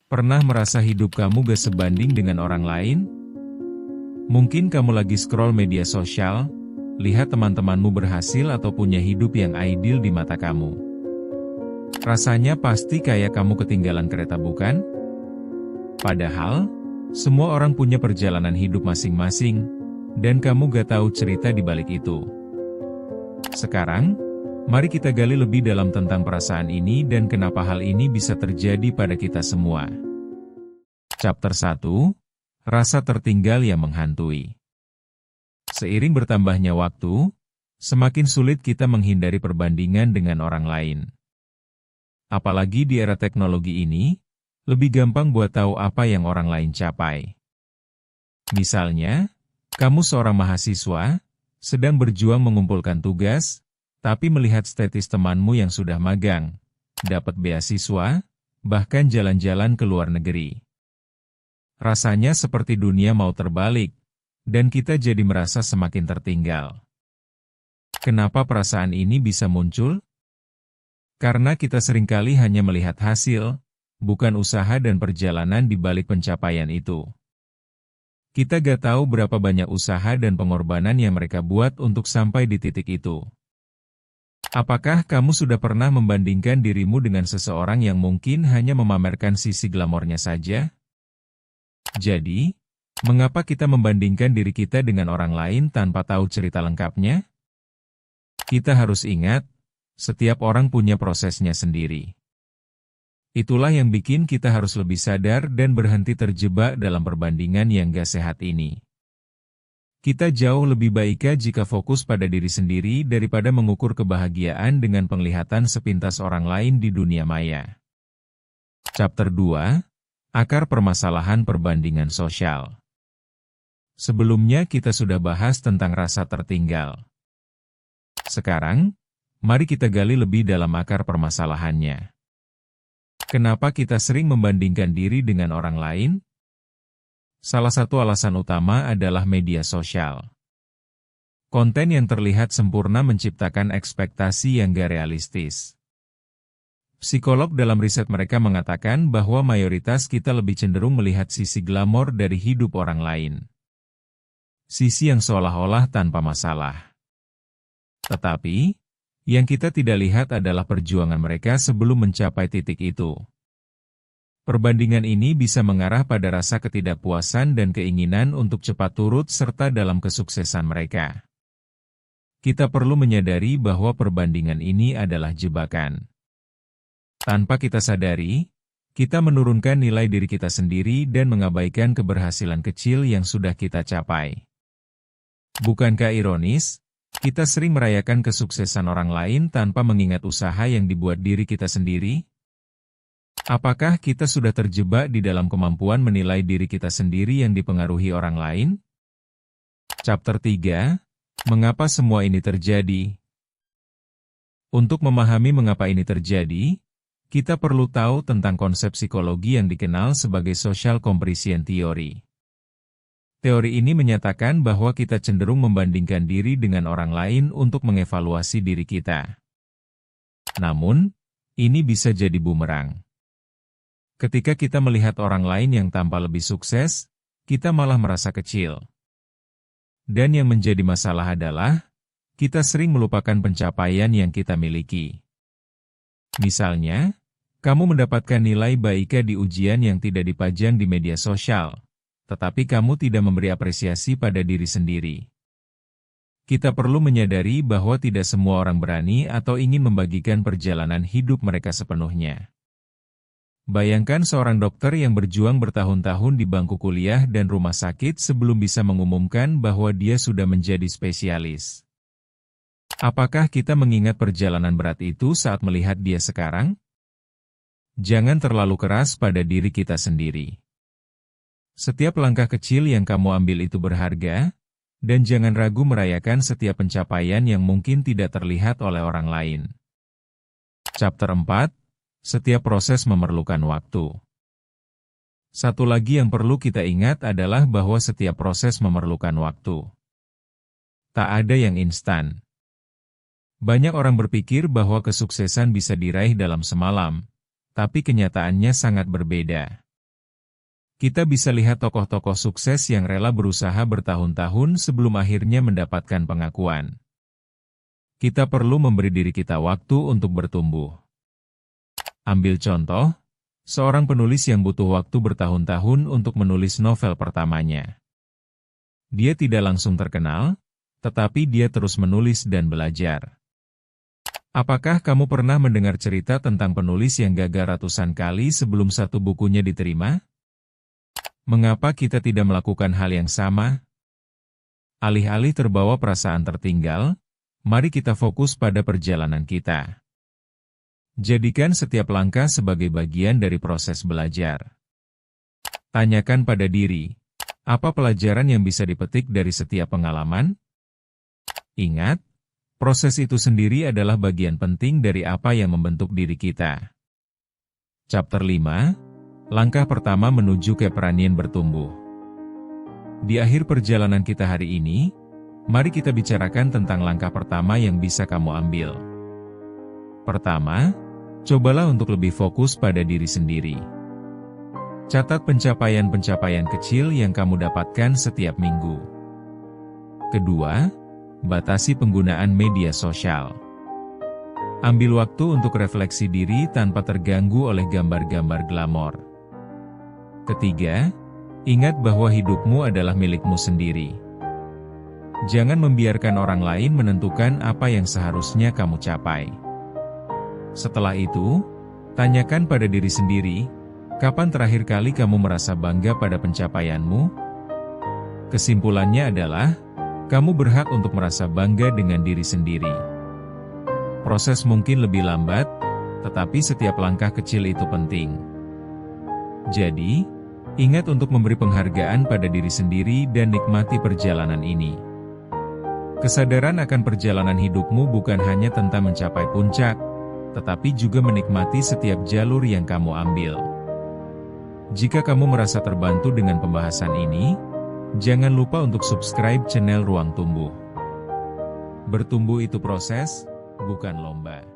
Pernah merasa hidup kamu gak sebanding dengan orang lain? Mungkin kamu lagi scroll media sosial, lihat teman-temanmu berhasil atau punya hidup yang ideal di mata kamu. Rasanya pasti kayak kamu ketinggalan kereta, bukan? Padahal, semua orang punya perjalanan hidup masing-masing, dan kamu gak tahu cerita di balik itu. Sekarang, mari kita gali lebih dalam tentang perasaan ini dan kenapa hal ini bisa terjadi pada kita semua. Chapter 1, Rasa tertinggal yang menghantui. Seiring bertambahnya waktu, semakin sulit kita menghindari perbandingan dengan orang lain. Apalagi di era teknologi ini, lebih gampang buat tahu apa yang orang lain capai. Misalnya, kamu seorang mahasiswa, sedang berjuang mengumpulkan tugas, tapi melihat status temanmu yang sudah magang, dapat beasiswa, bahkan jalan-jalan ke luar negeri. Rasanya seperti dunia mau terbalik, dan kita jadi merasa semakin tertinggal. Kenapa perasaan ini bisa muncul? Karena kita seringkali hanya melihat hasil, bukan usaha dan perjalanan di balik pencapaian itu. Kita gak tahu berapa banyak usaha dan pengorbanan yang mereka buat untuk sampai di titik itu. Apakah kamu sudah pernah membandingkan dirimu dengan seseorang yang mungkin hanya memamerkan sisi glamornya saja? Jadi, mengapa kita membandingkan diri kita dengan orang lain tanpa tahu cerita lengkapnya? Kita harus ingat, setiap orang punya prosesnya sendiri. Itulah yang bikin kita harus lebih sadar dan berhenti terjebak dalam perbandingan yang gak sehat ini. Kita jauh lebih baik jika fokus pada diri sendiri daripada mengukur kebahagiaan dengan penglihatan sepintas orang lain di dunia maya. Chapter 2, Akar permasalahan perbandingan sosial. Sebelumnya kita sudah bahas tentang rasa tertinggal. Sekarang, mari kita gali lebih dalam akar permasalahannya. Kenapa kita sering membandingkan diri dengan orang lain? Salah satu alasan utama adalah media sosial. Konten yang terlihat sempurna menciptakan ekspektasi yang gak realistis. Psikolog dalam riset mereka mengatakan bahwa mayoritas kita lebih cenderung melihat sisi glamor dari hidup orang lain. Sisi yang seolah-olah tanpa masalah. Tetapi, yang kita tidak lihat adalah perjuangan mereka sebelum mencapai titik itu. Perbandingan ini bisa mengarah pada rasa ketidakpuasan dan keinginan untuk cepat turut serta dalam kesuksesan mereka. Kita perlu menyadari bahwa perbandingan ini adalah jebakan. Tanpa kita sadari, kita menurunkan nilai diri kita sendiri dan mengabaikan keberhasilan kecil yang sudah kita capai. Bukankah ironis? Kita sering merayakan kesuksesan orang lain tanpa mengingat usaha yang dibuat diri kita sendiri? Apakah kita sudah terjebak di dalam kemampuan menilai diri kita sendiri yang dipengaruhi orang lain? Chapter 3, Mengapa semua ini terjadi? Untuk memahami mengapa ini terjadi, kita perlu tahu tentang konsep psikologi yang dikenal sebagai social comparison theory. Teori ini menyatakan bahwa kita cenderung membandingkan diri dengan orang lain untuk mengevaluasi diri kita. Namun, ini bisa jadi bumerang. Ketika kita melihat orang lain yang tampak lebih sukses, kita malah merasa kecil. Dan yang menjadi masalah adalah, kita sering melupakan pencapaian yang kita miliki. Misalnya, kamu mendapatkan nilai baik di ujian yang tidak dipajang di media sosial, tetapi kamu tidak memberi apresiasi pada diri sendiri. Kita perlu menyadari bahwa tidak semua orang berani atau ingin membagikan perjalanan hidup mereka sepenuhnya. Bayangkan seorang dokter yang berjuang bertahun-tahun di bangku kuliah dan rumah sakit sebelum bisa mengumumkan bahwa dia sudah menjadi spesialis. Apakah kita mengingat perjalanan berat itu saat melihat dia sekarang? Jangan terlalu keras pada diri kita sendiri. Setiap langkah kecil yang kamu ambil itu berharga, dan jangan ragu merayakan setiap pencapaian yang mungkin tidak terlihat oleh orang lain. Chapter 4, Setiap proses memerlukan waktu. Satu lagi yang perlu kita ingat adalah bahwa setiap proses memerlukan waktu. Tak ada yang instan. Banyak orang berpikir bahwa kesuksesan bisa diraih dalam semalam, tapi kenyataannya sangat berbeda. Kita bisa lihat tokoh-tokoh sukses yang rela berusaha bertahun-tahun sebelum akhirnya mendapatkan pengakuan. Kita perlu memberi diri kita waktu untuk bertumbuh. Ambil contoh, seorang penulis yang butuh waktu bertahun-tahun untuk menulis novel pertamanya. Dia tidak langsung terkenal, tetapi dia terus menulis dan belajar. Apakah kamu pernah mendengar cerita tentang penulis yang gagal ratusan kali sebelum satu bukunya diterima? Mengapa kita tidak melakukan hal yang sama? Alih-alih terbawa perasaan tertinggal, mari kita fokus pada perjalanan kita. Jadikan setiap langkah sebagai bagian dari proses belajar. Tanyakan pada diri, apa pelajaran yang bisa dipetik dari setiap pengalaman? Ingat, proses itu sendiri adalah bagian penting dari apa yang membentuk diri kita. Chapter 5, Langkah pertama menuju keberanian bertumbuh. Di akhir perjalanan kita hari ini, mari kita bicarakan tentang langkah pertama yang bisa kamu ambil. Pertama, cobalah untuk lebih fokus pada diri sendiri. Catat pencapaian-pencapaian kecil yang kamu dapatkan setiap minggu. Kedua, batasi penggunaan media sosial. Ambil waktu untuk refleksi diri tanpa terganggu oleh gambar-gambar glamor. Ketiga, ingat bahwa hidupmu adalah milikmu sendiri. Jangan membiarkan orang lain menentukan apa yang seharusnya kamu capai. Setelah itu, tanyakan pada diri sendiri, kapan terakhir kali kamu merasa bangga pada pencapaianmu? Kesimpulannya adalah, kamu berhak untuk merasa bangga dengan diri sendiri. Proses mungkin lebih lambat, tetapi setiap langkah kecil itu penting. Jadi, ingat untuk memberi penghargaan pada diri sendiri dan nikmati perjalanan ini. Kesadaran akan perjalanan hidupmu bukan hanya tentang mencapai puncak, tetapi juga menikmati setiap jalur yang kamu ambil. Jika kamu merasa terbantu dengan pembahasan ini, jangan lupa untuk subscribe channel Ruang Tumbuh. Bertumbuh itu proses, bukan lomba.